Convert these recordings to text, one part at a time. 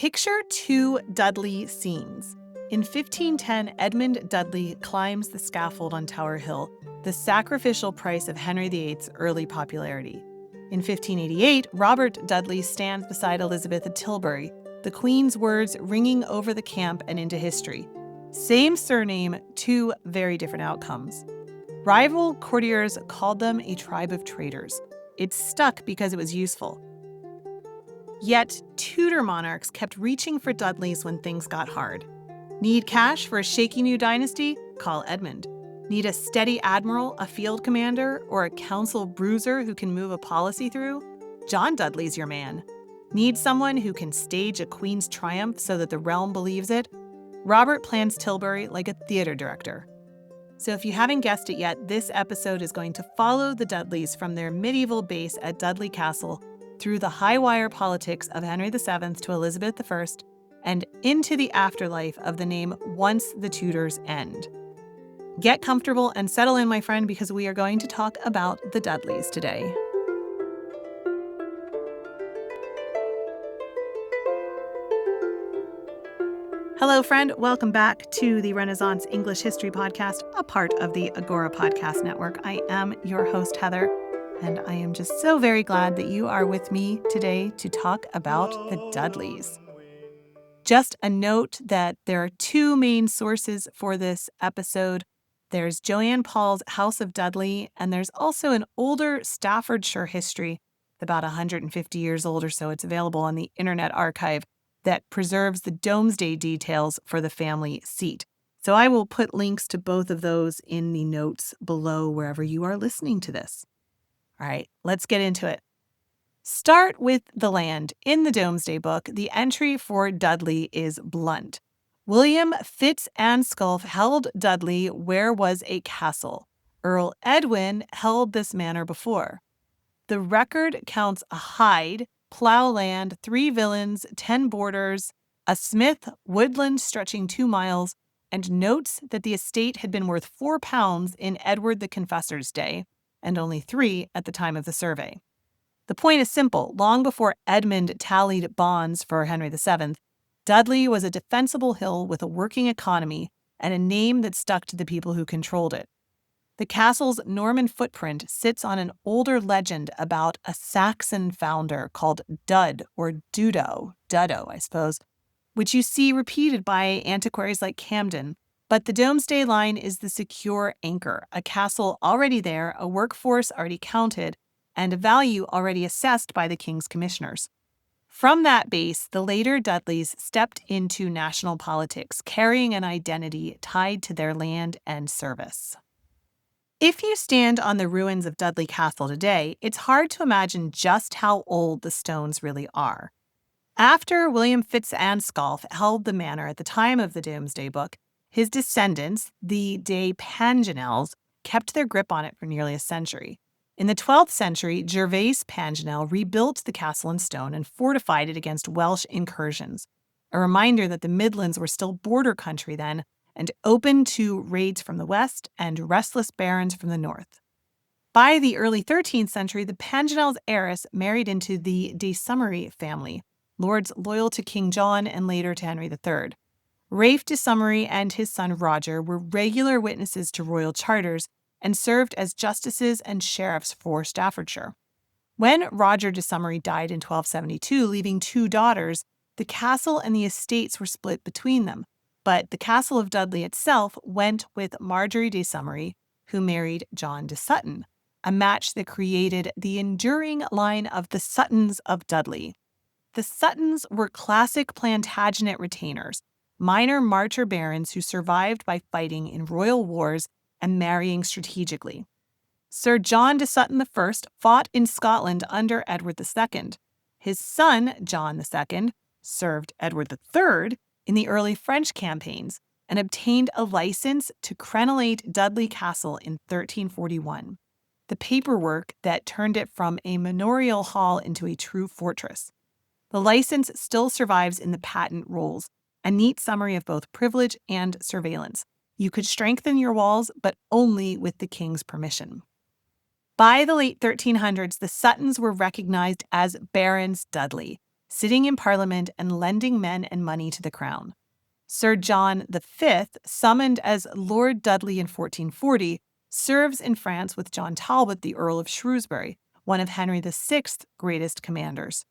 Picture two Dudley scenes. In 1510, Edmund Dudley climbs the scaffold on Tower Hill, the sacrificial price of Henry VIII's early popularity. In 1588, Robert Dudley stands beside Elizabeth at Tilbury, the Queen's words ringing over the camp and into history. Same surname, two very different outcomes. Rival courtiers called them a tribe of traitors. It stuck because it was useful. Yet, Tudor monarchs kept reaching for Dudleys when things got hard. Need cash for a shaky new dynasty? Call Edmund. Need a steady admiral, a field commander, or a council bruiser who can move a policy through? John Dudley's your man. Need someone who can stage a queen's triumph so that the realm believes it? Robert plans Tilbury like a theater director. So if you haven't guessed it yet, this episode is going to follow the Dudleys from their medieval base at Dudley Castle through the high-wire politics of Henry VII to Elizabeth I, and into the afterlife of the name once the Tudors end. Get comfortable and settle in, my friend, because we are going to talk about the Dudleys today. Hello, friend. Welcome back to the Renaissance English History Podcast, a part of the Agora Podcast Network. I am your host, Heather, and I am just so very glad that you are with me today to talk about the Dudleys. Just a note that there are two main sources for this episode. There's Joanne Paul's House of Dudley, and there's also an older Staffordshire history, about 150 years old or so. It's available on the Internet Archive that preserves the Domesday details for the family seat. So I will put links to both of those in the notes below wherever you are listening to this. All right, let's get into it. Start with the land. In the Domesday Book, the entry for Dudley is blunt. William Fitz-Ansculf held Dudley where was a castle. Earl Edwin held this manor before. The record counts a hide, ploughland, 3 villeins, 10 borders, a smith, woodland stretching 2 miles, and notes that the estate had been worth £4 in Edward the Confessor's day, and only 3 at the time of the survey. The point is simple. Long before Edmund tallied bonds for Henry VII, Dudley was a defensible hill with a working economy and a name that stuck to the people who controlled it. The castle's Norman footprint sits on an older legend about a Saxon founder called Dud, or Duddo, I suppose, which you see repeated by antiquaries like Camden. But the Domesday line is the secure anchor, a castle already there, a workforce already counted, and a value already assessed by the king's commissioners. From that base, the later Dudleys stepped into national politics, carrying an identity tied to their land and service. If you stand on the ruins of Dudley Castle today, it's hard to imagine just how old the stones really are. After William Fitz-Ansculf held the manor at the time of the Domesday Book, his descendants, the de Panginels, kept their grip on it for nearly a century. In the 12th century, Gervase Panginel rebuilt the castle in stone and fortified it against Welsh incursions, a reminder that the Midlands were still border country then and open to raids from the west and restless barons from the north. By the early 13th century, the Panginels' heiress married into the de Summery family, lords loyal to King John and later to Henry III. Ralph de Summery and his son Roger were regular witnesses to royal charters and served as justices and sheriffs for Staffordshire. When Roger de Summery died in 1272, leaving 2 daughters, the castle and the estates were split between them. But the castle of Dudley itself went with Marjorie de Summery, who married John de Sutton, a match that created the enduring line of the Suttons of Dudley. The Suttons were classic Plantagenet retainers, minor marcher barons who survived by fighting in royal wars and marrying strategically. Sir John de Sutton I fought in Scotland under Edward II. His son, John II, served Edward III in the early French campaigns and obtained a license to crenellate Dudley Castle in 1341, the paperwork that turned it from a manorial hall into a true fortress. The license still survives in the patent rolls, a neat summary of both privilege and surveillance. You could strengthen your walls, but only with the king's permission. By the late 1300s, the Suttons were recognized as Barons Dudley, sitting in Parliament and lending men and money to the crown. Sir John V, summoned as Lord Dudley in 1440, serves in France with John Talbot, the Earl of Shrewsbury, one of Henry VI's greatest commanders.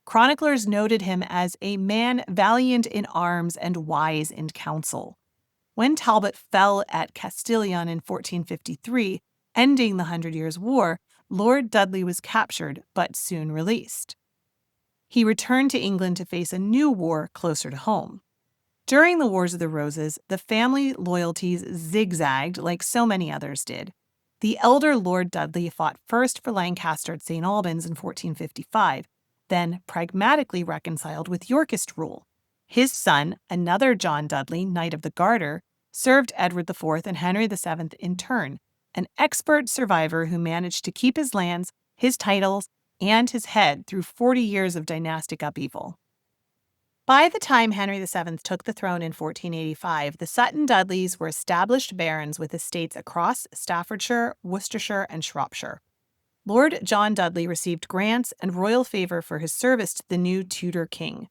Chroniclers noted him as a man valiant in arms and wise in counsel. When Talbot fell at Castillon in 1453, ending the 100 Years' War, Lord Dudley was captured but soon released. He returned to England to face a new war closer to home. During the Wars of the Roses, the family loyalties zigzagged like so many others did. The elder Lord Dudley fought first for Lancaster at St. Albans in 1455, then pragmatically reconciled with Yorkist rule. His son, another John Dudley, Knight of the Garter, served Edward IV and Henry VII in turn, an expert survivor who managed to keep his lands, his titles, and his head through 40 years of dynastic upheaval. By the time Henry VII took the throne in 1485, the Sutton Dudleys were established barons with estates across Staffordshire, Worcestershire, and Shropshire. Lord John Dudley received grants and royal favor for his service to the new Tudor king.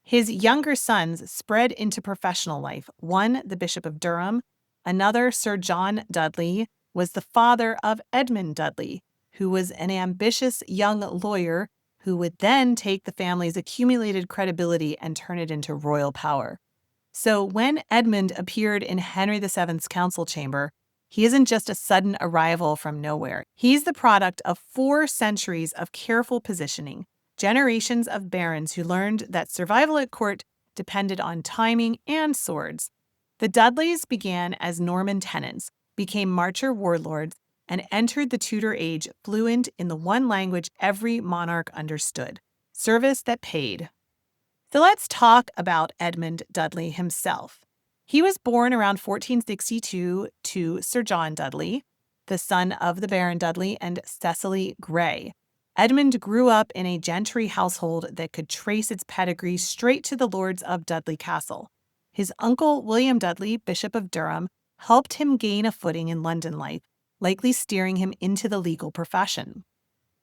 His younger sons spread into professional life. One, the Bishop of Durham, another, Sir John Dudley, was the father of Edmund Dudley, who was an ambitious young lawyer who would then take the family's accumulated credibility and turn it into royal power. So when Edmund appeared in Henry VII's council chamber, he isn't just a sudden arrival from nowhere. He's the product of 4 centuries of careful positioning, generations of barons who learned that survival at court depended on timing and swords. The Dudleys began as Norman tenants, became marcher warlords, and entered the Tudor age fluent in the one language every monarch understood: service that paid. So let's talk about Edmund Dudley himself. He was born around 1462 to Sir John Dudley, the son of the Baron Dudley and Cecily Grey. Edmund grew up in a gentry household that could trace its pedigree straight to the lords of Dudley Castle. His uncle, William Dudley, Bishop of Durham, helped him gain a footing in London life, likely steering him into the legal profession.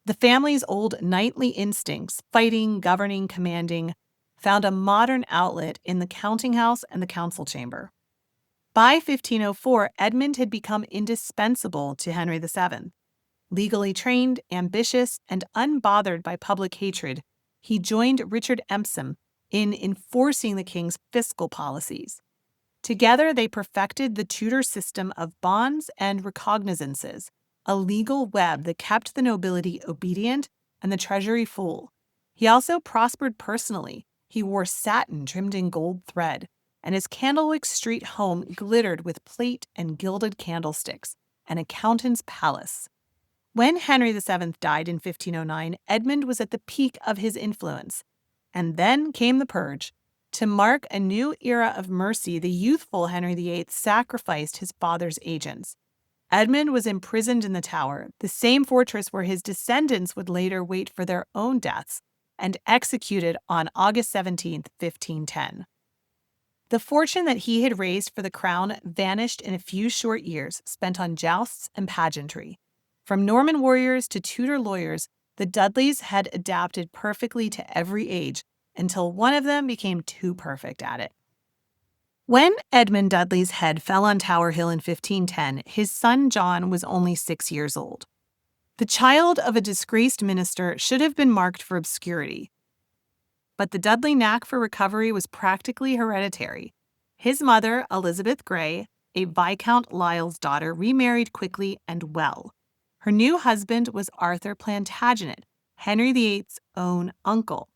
The family's old knightly instincts, fighting, governing, commanding, found a modern outlet in the counting house and the council chamber. By 1504, Edmund had become indispensable to Henry VII. Legally trained, ambitious, and unbothered by public hatred, he joined Richard Empson in enforcing the king's fiscal policies. Together, they perfected the Tudor system of bonds and recognizances, a legal web that kept the nobility obedient and the treasury full. He also prospered personally. He wore satin trimmed in gold thread, and his Candlewick Street home glittered with plate and gilded candlesticks, an accountant's palace. When Henry VII died in 1509, Edmund was at the peak of his influence. And then came the Purge. To mark a new era of mercy, the youthful Henry VIII sacrificed his father's agents. Edmund was imprisoned in the Tower, the same fortress where his descendants would later wait for their own deaths, and executed on August 17, 1510. The fortune that he had raised for the crown vanished in a few short years, spent on jousts and pageantry. From Norman warriors to Tudor lawyers, the Dudleys had adapted perfectly to every age, until one of them became too perfect at it. When Edmund Dudley's head fell on Tower Hill in 1510, his son John was only 6 years old. The child of a disgraced minister should have been marked for obscurity. But the Dudley knack for recovery was practically hereditary. His mother, Elizabeth Grey, a Viscount Lisle's daughter, remarried quickly and well. Her new husband was Arthur Plantagenet, Henry VIII's own uncle.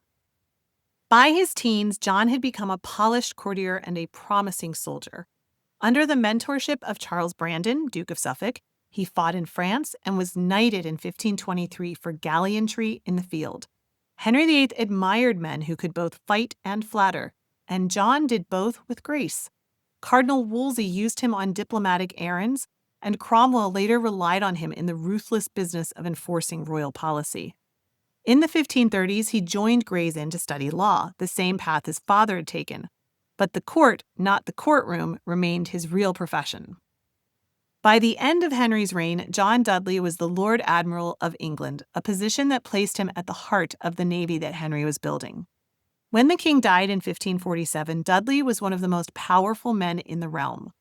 By his teens, John had become a polished courtier and a promising soldier. Under the mentorship of Charles Brandon, Duke of Suffolk, he fought in France and was knighted in 1523 for gallantry in the field. Henry VIII admired men who could both fight and flatter, and John did both with grace. Cardinal Wolsey used him on diplomatic errands, and Cromwell later relied on him in the ruthless business of enforcing royal policy. In the 1530s, he joined Gray's Inn to study law, the same path his father had taken. But the court, not the courtroom, remained his real profession. By the end of Henry's reign, John Dudley was the Lord Admiral of England, a position that placed him at the heart of the navy that Henry was building. When the king died in 1547, Dudley was one of the most powerful men in the realm.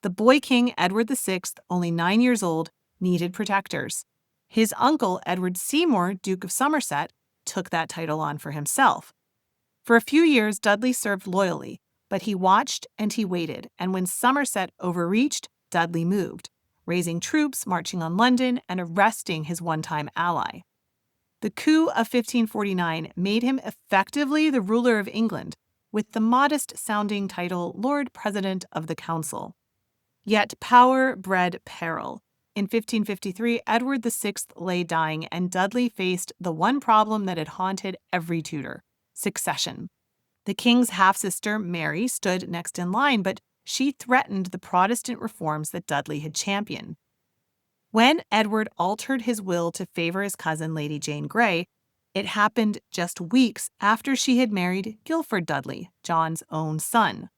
The boy king, Edward VI, only 9 years old, needed protectors. His uncle, Edward Seymour, Duke of Somerset, took that title on for himself. For a few years, Dudley served loyally, but he watched and he waited, and when Somerset overreached, Dudley moved, raising troops, marching on London, and arresting his one-time ally. The coup of 1549 made him effectively the ruler of England, with the modest-sounding title Lord President of the Council. Yet power bred peril. In 1553, Edward VI lay dying, and Dudley faced the one problem that had haunted every Tudor: succession. The king's half-sister, Mary, stood next in line, but she threatened the Protestant reforms that Dudley had championed. When Edward altered his will to favor his cousin, Lady Jane Grey, it happened just weeks after she had married Guilford Dudley, John's own son.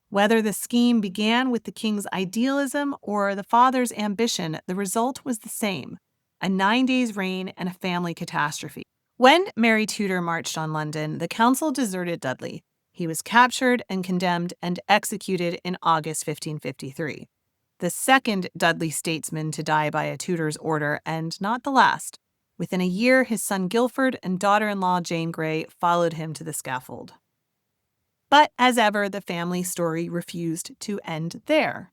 Whether the scheme began with the king's idealism or the father's ambition, the result was the same: a 9 days' reign and a family catastrophe. When Mary Tudor marched on London, the council deserted Dudley. He was captured and condemned and executed in August 1553. The second Dudley statesman to die by a Tudor's order, and not the last. Within a year, his son Guilford and daughter-in-law Jane Grey followed him to the scaffold. But as ever, the family story refused to end there.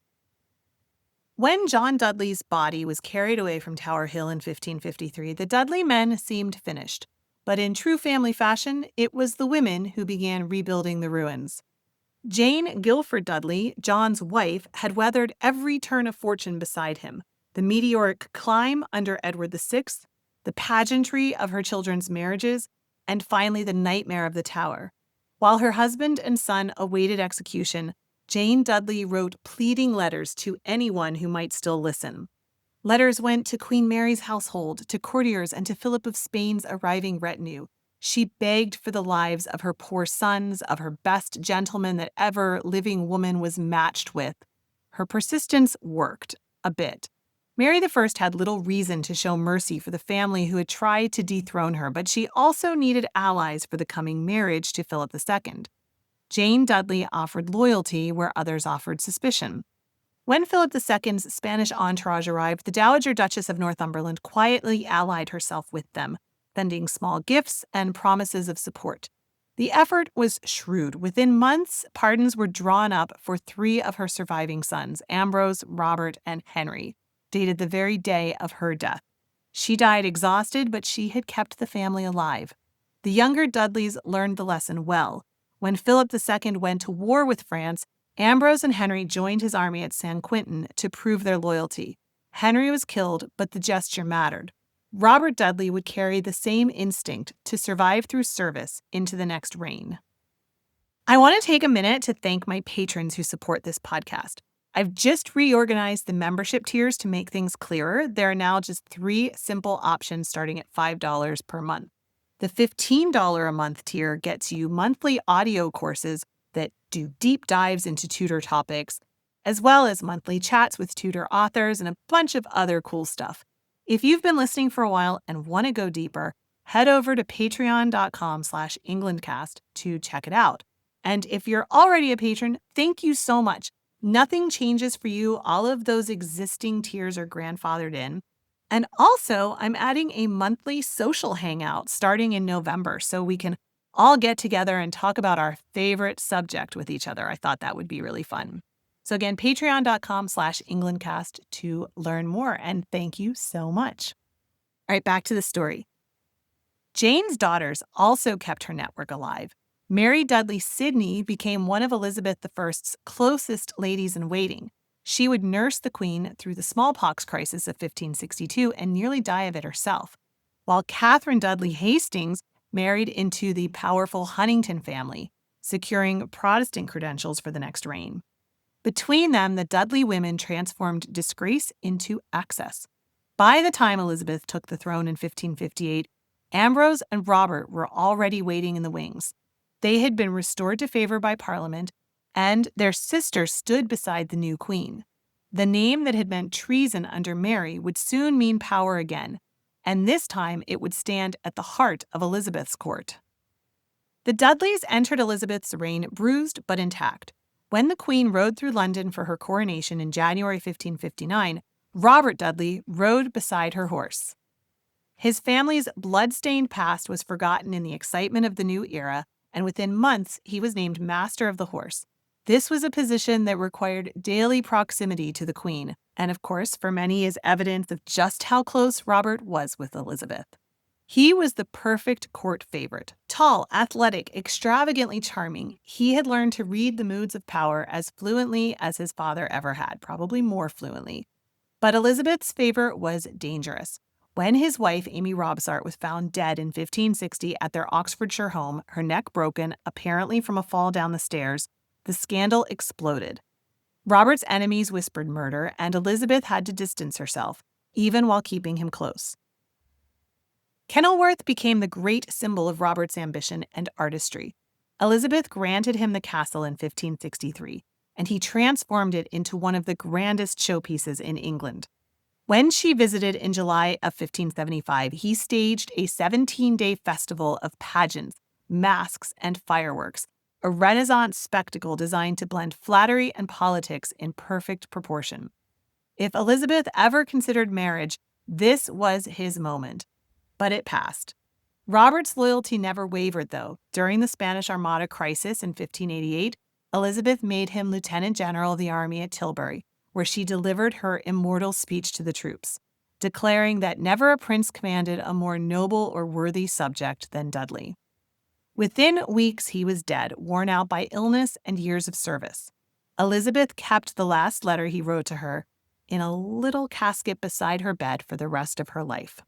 When John Dudley's body was carried away from Tower Hill in 1553, the Dudley men seemed finished. But in true family fashion, it was the women who began rebuilding the ruins. Jane Guilford Dudley, John's wife, had weathered every turn of fortune beside him: the meteoric climb under Edward VI, the pageantry of her children's marriages, and finally the nightmare of the Tower. While her husband and son awaited execution, Jane Dudley wrote pleading letters to anyone who might still listen. Letters went to Queen Mary's household, to courtiers, and to Philip of Spain's arriving retinue. She begged for the lives of her poor sons, of her best gentleman that ever living woman was matched with. Her persistence worked a bit. Mary I had little reason to show mercy for the family who had tried to dethrone her, but she also needed allies for the coming marriage to Philip II. Jane Dudley offered loyalty where others offered suspicion. When Philip II's Spanish entourage arrived, the Dowager Duchess of Northumberland quietly allied herself with them, sending small gifts and promises of support. The effort was shrewd. Within months, pardons were drawn up for 3 of her surviving sons, Ambrose, Robert, and Henry, dated the very day of her death. She died exhausted, but she had kept the family alive. The younger Dudleys learned the lesson well. When Philip II went to war with France, Ambrose and Henry joined his army at San Quentin to prove their loyalty. Henry was killed, but the gesture mattered. Robert Dudley would carry the same instinct to survive through service into the next reign. I want to take a minute to thank my patrons who support this podcast. I've just reorganized the membership tiers to make things clearer. There are now just 3 simple options starting at $5 per month. The $15 a month tier gets you monthly audio courses that do deep dives into Tudor topics, as well as monthly chats with Tudor authors and a bunch of other cool stuff. If you've been listening for a while and want to go deeper, head over to patreon.com/englandcast to check it out. And if you're already a patron, thank you so much. Nothing changes for you. All of those existing tiers are grandfathered in. And also, I'm adding a monthly social hangout starting in November so we can all get together and talk about our favorite subject with each other. I thought that would be really fun. So again, patreon.com/englandcast to learn more. And thank you so much. All right, back to the story. Jane's daughters also kept her network alive. Mary Dudley Sidney became one of Elizabeth I's closest ladies-in-waiting. She would nurse the queen through the smallpox crisis of 1562 and nearly die of it herself, while Catherine Dudley Hastings married into the powerful Huntington family, securing Protestant credentials for the next reign. Between them, the Dudley women transformed disgrace into access. By the time Elizabeth took the throne in 1558, Ambrose and Robert were already waiting in the wings. They had been restored to favor by Parliament, and their sister stood beside the new queen. The name that had meant treason under Mary would soon mean power again, and this time it would stand at the heart of Elizabeth's court. The Dudleys entered Elizabeth's reign bruised but intact. When the Queen rode through London for her coronation in January 1559, Robert Dudley rode beside her horse. His family's blood-stained past was forgotten in the excitement of the new era, and within months he was named Master of the Horse. This was a position that required daily proximity to the Queen, and of course, for many is evidence of just how close Robert was with Elizabeth. He was the perfect court favorite. Tall, athletic, extravagantly charming, he had learned to read the moods of power as fluently as his father ever had, probably more fluently. But Elizabeth's favor was dangerous. When his wife, Amy Robsart, was found dead in 1560 at their Oxfordshire home, her neck broken, apparently from a fall down the stairs, the scandal exploded. Robert's enemies whispered murder, and Elizabeth had to distance herself, even while keeping him close. Kenilworth became the great symbol of Robert's ambition and artistry. Elizabeth granted him the castle in 1563, and he transformed it into one of the grandest showpieces in England. When she visited in July of 1575, he staged a 17-day festival of pageants, masks, and fireworks, a Renaissance spectacle designed to blend flattery and politics in perfect proportion. If Elizabeth ever considered marriage, this was his moment. But it passed. Robert's loyalty never wavered, though. During the Spanish Armada crisis in 1588, Elizabeth made him Lieutenant General of the Army at Tilbury, where she delivered her immortal speech to the troops, declaring that never a prince commanded a more noble or worthy subject than Dudley. Within weeks, he was dead, worn out by illness and years of service. Elizabeth kept the last letter he wrote to her in a little casket beside her bed for the rest of her life.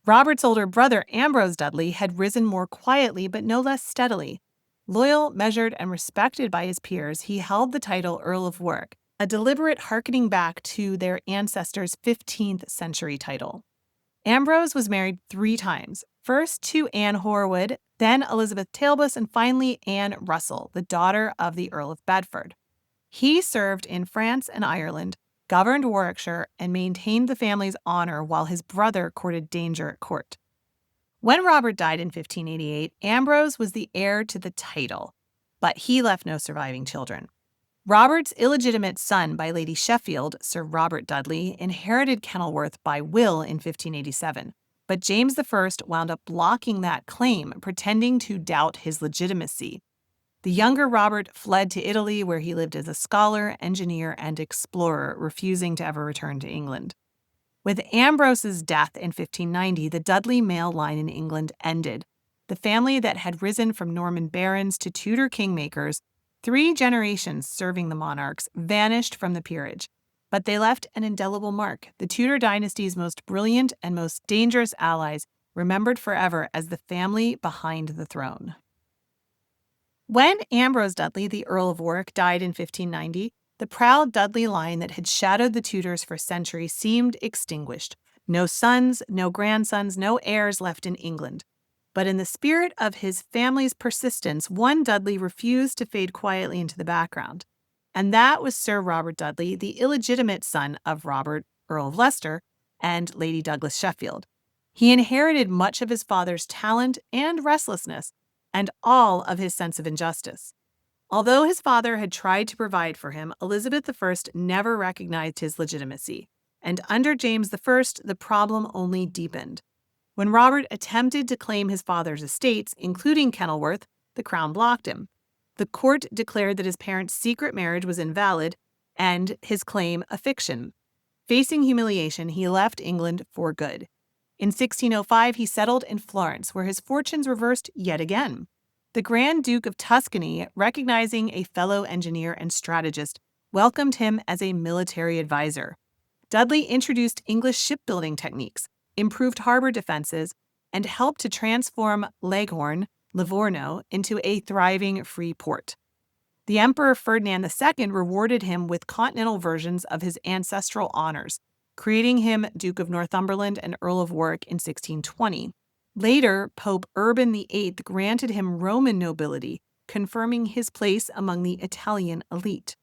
Robert's older brother, Ambrose Dudley, had risen more quietly but no less steadily. Loyal, measured, and respected by his peers, he held the title Earl of Warwick, a deliberate hearkening back to their ancestors' 15th century title. Ambrose was married 3 times, first to Anne Horwood, then Elizabeth Talbot, and finally Anne Russell, the daughter of the Earl of Bedford. He served in France and Ireland, governed Warwickshire, and maintained the family's honor while his brother courted danger at court. When Robert died in 1588, Ambrose was the heir to the title, but he left no surviving children. Robert's illegitimate son by Lady Sheffield, Sir Robert Dudley, inherited Kenilworth by will in 1587, but James I wound up blocking that claim, pretending to doubt his legitimacy. The younger Robert fled to Italy, where he lived as a scholar, engineer, and explorer, refusing to ever return to England. With Ambrose's death in 1590, the Dudley male line in England ended. The family that had risen from Norman barons to Tudor kingmakers, 3 generations serving the monarchs, vanished from the peerage. But they left an indelible mark, the Tudor dynasty's most brilliant and most dangerous allies, remembered forever as the family behind the throne. When Ambrose Dudley, the Earl of Warwick, died in 1590, the proud Dudley line that had shadowed the Tudors for centuries seemed extinguished. No sons, no grandsons, no heirs left in England. But in the spirit of his family's persistence, one Dudley refused to fade quietly into the background. And that was Sir Robert Dudley, the illegitimate son of Robert, Earl of Leicester, and Lady Douglas Sheffield. He inherited much of his father's talent and restlessness, and all of his sense of injustice. Although his father had tried to provide for him, Elizabeth I never recognized his legitimacy, and under James I, the problem only deepened. When Robert attempted to claim his father's estates, including Kenilworth, the crown blocked him. The court declared that his parents' secret marriage was invalid and his claim a fiction. Facing humiliation, he left England for good. In 1605, he settled in Florence, where his fortunes reversed yet again. The Grand Duke of Tuscany, recognizing a fellow engineer and strategist, welcomed him as a military advisor. Dudley introduced English shipbuilding techniques, improved harbor defenses, and helped to transform Leghorn, Livorno, into a thriving free port. The Emperor Ferdinand II rewarded him with continental versions of his ancestral honors, creating him Duke of Northumberland and Earl of Warwick in 1620. Later, Pope Urban VIII granted him Roman nobility, confirming his place among the Italian elite.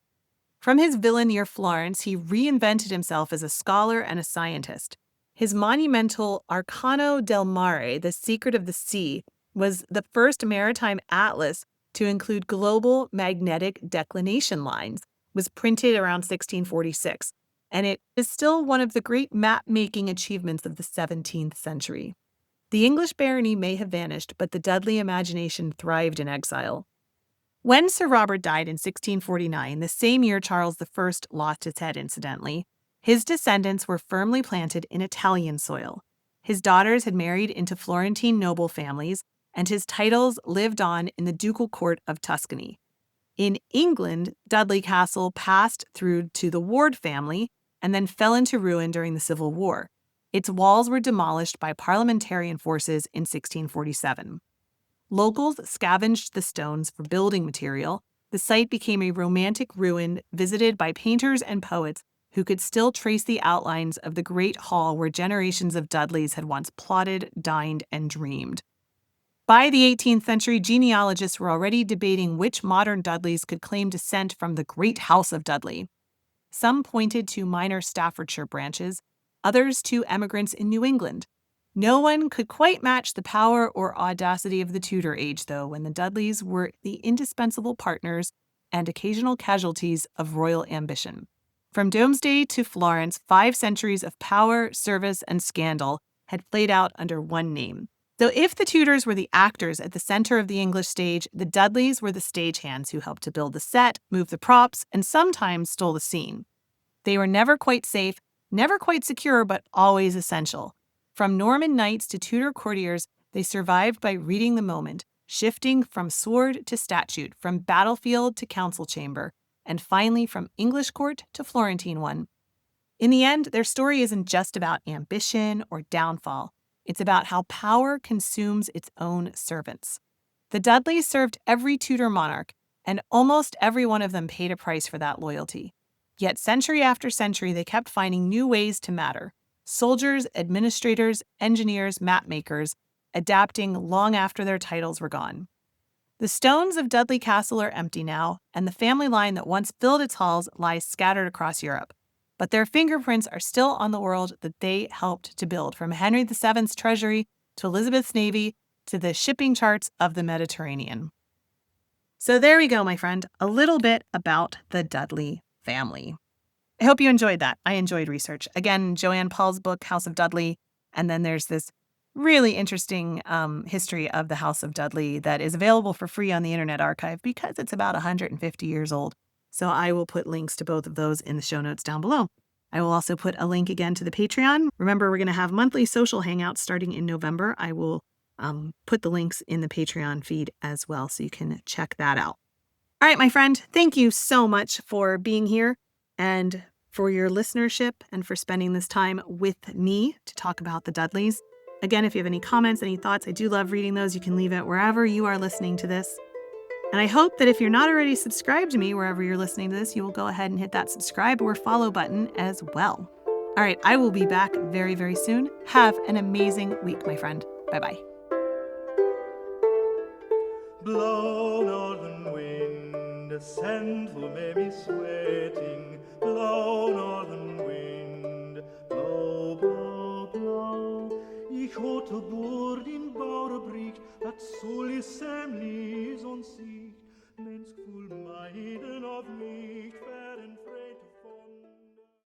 From his villa near Florence, he reinvented himself as a scholar and a scientist. His monumental Arcano del Mare, The Secret of the Sea, was the first maritime atlas to include global magnetic declination lines. It was printed around 1646, and it is still one of the great map-making achievements of the 17th century. The English barony may have vanished, but the Dudley imagination thrived in exile. When Sir Robert died in 1649, the same year Charles I lost his head incidentally, his descendants were firmly planted in Italian soil. His daughters had married into Florentine noble families, and his titles lived on in the ducal court of Tuscany. In England, Dudley Castle passed through to the Ward family and then fell into ruin during the Civil War. Its walls were demolished by parliamentarian forces in 1647. Locals scavenged the stones for building material. The site became a romantic ruin visited by painters and poets who could still trace the outlines of the great hall where generations of Dudleys had once plotted, dined, and dreamed. By the 18th century, genealogists were already debating which modern Dudleys could claim descent from the great house of Dudley. Some pointed to minor Staffordshire branches, others to emigrants in New England. No one could quite match the power or audacity of the Tudor age, though, when the Dudleys were the indispensable partners and occasional casualties of royal ambition. From Domesday to Florence, 5 centuries of power, service, and scandal had played out under one name. So if the Tudors were the actors at the center of the English stage, the Dudleys were the stagehands who helped to build the set, move the props, and sometimes stole the scene. They were never quite safe, never quite secure, but always essential. From Norman knights to Tudor courtiers, they survived by reading the moment, shifting from sword to statute, from battlefield to council chamber, and finally from English court to Florentine one. In the end, their story isn't just about ambition or downfall. It's about how power consumes its own servants. The Dudleys served every Tudor monarch, and almost every one of them paid a price for that loyalty. Yet century after century, they kept finding new ways to matter. Soldiers, administrators, engineers, mapmakers, adapting long after their titles were gone. The stones of Dudley Castle are empty now, and the family line that once filled its halls lies scattered across Europe. But their fingerprints are still on the world that they helped to build, from Henry VII's treasury to Elizabeth's navy to the shipping charts of the Mediterranean. So there we go, my friend, a little bit about the Dudley family. I hope you enjoyed that. I enjoyed research. Again, Joanne Paul's book, House of Dudley, and then there's this really interesting history of the House of Dudley that is available for free on the Internet Archive because it's about 150 years old. So I will put links to both of those in the show notes down below. I will also put a link again to the Patreon. Remember, we're going to have monthly social hangouts starting in November. I will put the links in the Patreon feed as well, so you can check that out. All right, my friend, thank you so much for being here and for your listenership and for spending this time with me to talk about the Dudleys. Again, if you have any comments, any thoughts, I do love reading those. You can leave it wherever you are listening to this. And I hope that if you're not already subscribed to me wherever you're listening to this, you will go ahead and hit that subscribe or follow button as well. All right, I will be back very, very soon. Have an amazing week, my friend. Bye-bye. Blow, northern wind, ascend who may be sweating. Blow, northern wind, blow, blow, blow. Ich hatte Bord in Bauerbrick, dat soll is Semlis on sea.